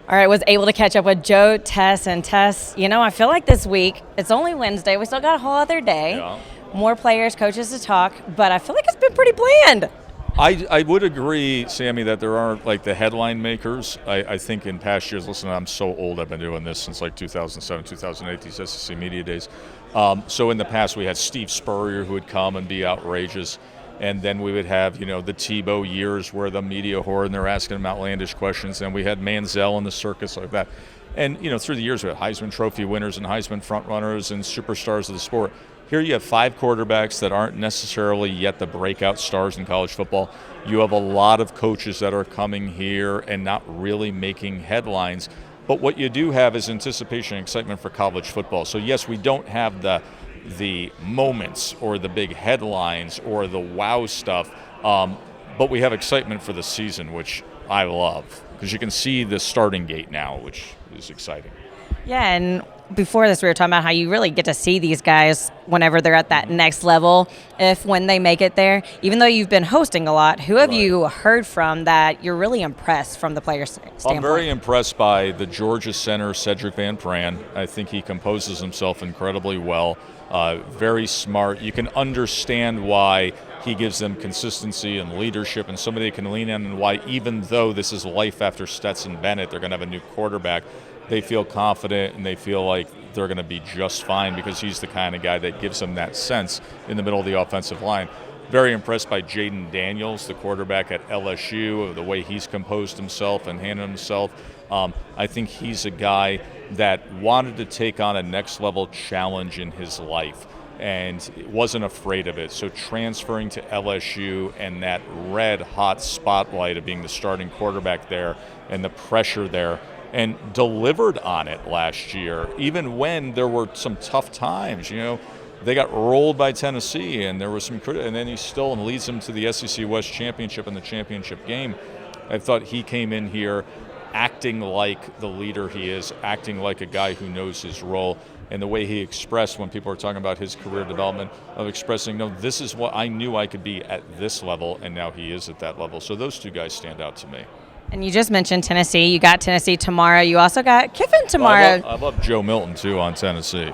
All right, was able to catch up with Joe, Tess, and Tess. I feel like this week, it's only Wednesday. We still got a whole other day. Yeah. More players, coaches to talk, but I feel like it's been pretty bland. I would agree, Sammy, that there aren't like the headline makers. I think in past years, listen, I'm so old, I've been doing this since like 2007, 2008, these SEC media days. So in the past, we had Steve Spurrier who would come and be outrageous. And then we would have, the Tebow years where the media horde and they're asking him outlandish questions. And we had Manziel in the circus like that. And, through the years, we had Heisman Trophy winners and Heisman frontrunners and superstars of the sport. Here you have 5 quarterbacks that aren't necessarily yet the breakout stars in college football. You have a lot of coaches that are coming here and not really making headlines. But what you do have is anticipation and excitement for college football. So, yes, we don't have the moments or the big headlines or the wow stuff, but we have excitement for the season, which I love because you can see the starting gate now, which is exciting. Yeah, and before this, we were talking about how you really get to see these guys whenever they're at that next level, when they make it there. Even though you've been hosting a lot, who have you heard from that you're really impressed from the players' standpoint? I'm very impressed by the Georgia center, Cedric Van Pran. I think he composes himself incredibly well. Very smart. You can understand why he gives them consistency and leadership and somebody they can lean on, and why even though this is life after Stetson Bennett, they're going to have a new quarterback, they feel confident and they feel like they're going to be just fine because he's the kind of guy that gives them that sense in the middle of the offensive line. Very impressed by Jaden Daniels, the quarterback at LSU, the way he's composed himself and handled himself. I think he's a guy that wanted to take on a next-level challenge in his life and wasn't afraid of it. So transferring to LSU and that red-hot spotlight of being the starting quarterback there and the pressure there, and delivered on it last year, even when there were some tough times. They got rolled by Tennessee, and there was some and then he still leads them to the SEC West Championship and the championship game. I thought he came in here acting like the leader he is, acting like a guy who knows his role, and the way he expressed when people were talking about his career development, of expressing, no, this is what I knew I could be at this level, and now he is at that level. So those two guys stand out to me. And you just mentioned Tennessee. You got Tennessee tomorrow. You also got Kiffin tomorrow. I love Joe Milton, too, on Tennessee.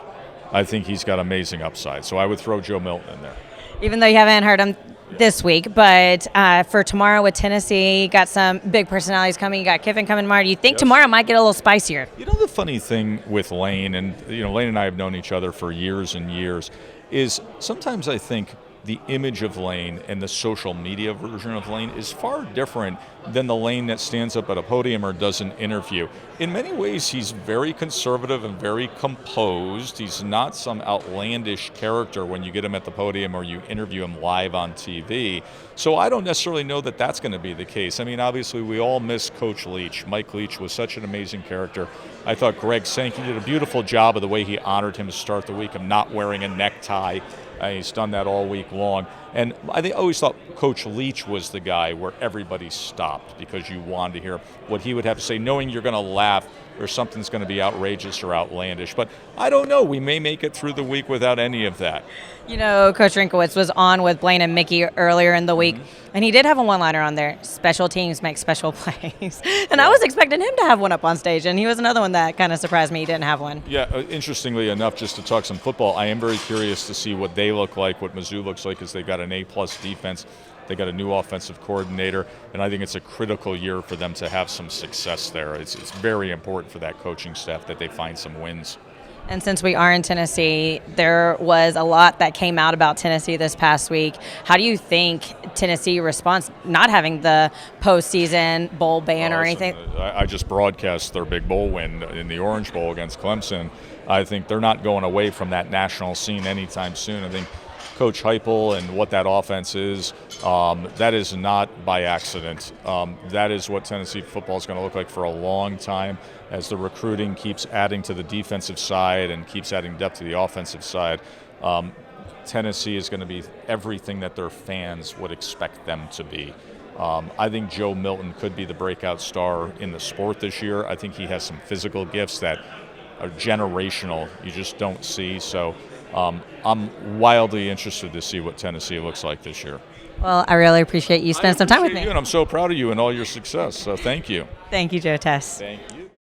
I think he's got amazing upside. So I would throw Joe Milton in there. Even though you haven't heard him this week, but for tomorrow with Tennessee, got some big personalities coming. You got Kiffin coming tomorrow. Do you think tomorrow might get a little spicier? The funny thing with Lane, and Lane and I have known each other for years and years, is sometimes I think the image of Lane and the social media version of Lane is far different than the Lane that stands up at a podium or does an interview. In many ways, he's very conservative and very composed. He's not some outlandish character when you get him at the podium or you interview him live on TV. So I don't necessarily know that that's going to be the case. I mean, obviously, we all miss Coach Leach. Mike Leach was such an amazing character. I thought Greg Sankey did a beautiful job of the way he honored him to start the week of not wearing a necktie. He's done that all week long. And I always thought Coach Leach was the guy where everybody stopped because you wanted to hear what he would have to say, knowing you're going to laugh or something's going to be outrageous or outlandish. But I don't know. We may make it through the week without any of that. Coach Rinkowitz was on with Blaine and Mickey earlier in the week, and he did have a one-liner on there, special teams make special plays. And I was expecting him to have one up on stage, and he was another one that kind of surprised me he didn't have one. Yeah, interestingly enough, just to talk some football, I am very curious to see what they look like, what Mizzou looks like, as they got an A-plus defense. They got a new offensive coordinator, and I think it's a critical year for them to have some success there. It's very important for that coaching staff that they find some wins. And since we are in Tennessee, there was a lot that came out about Tennessee this past week. How do you think Tennessee responds not having the postseason bowl ban or anything? I just broadcast their big bowl win in the Orange Bowl against Clemson. I think they're not going away from that national scene anytime soon. I think Coach Heupel and what that offense is, that is not by accident. That is what Tennessee football is going to look like for a long time as the recruiting keeps adding to the defensive side and keeps adding depth to the offensive side. Tennessee is going to be everything that their fans would expect them to be. I think Joe Milton could be the breakout star in the sport this year. I think he has some physical gifts that are generational you just don't see. So I'm wildly interested to see what Tennessee looks like this year. Well, I really appreciate you spending some time with me. And I'm so proud of you and all your success. So thank you. Thank you, Joe Tess. Thank you.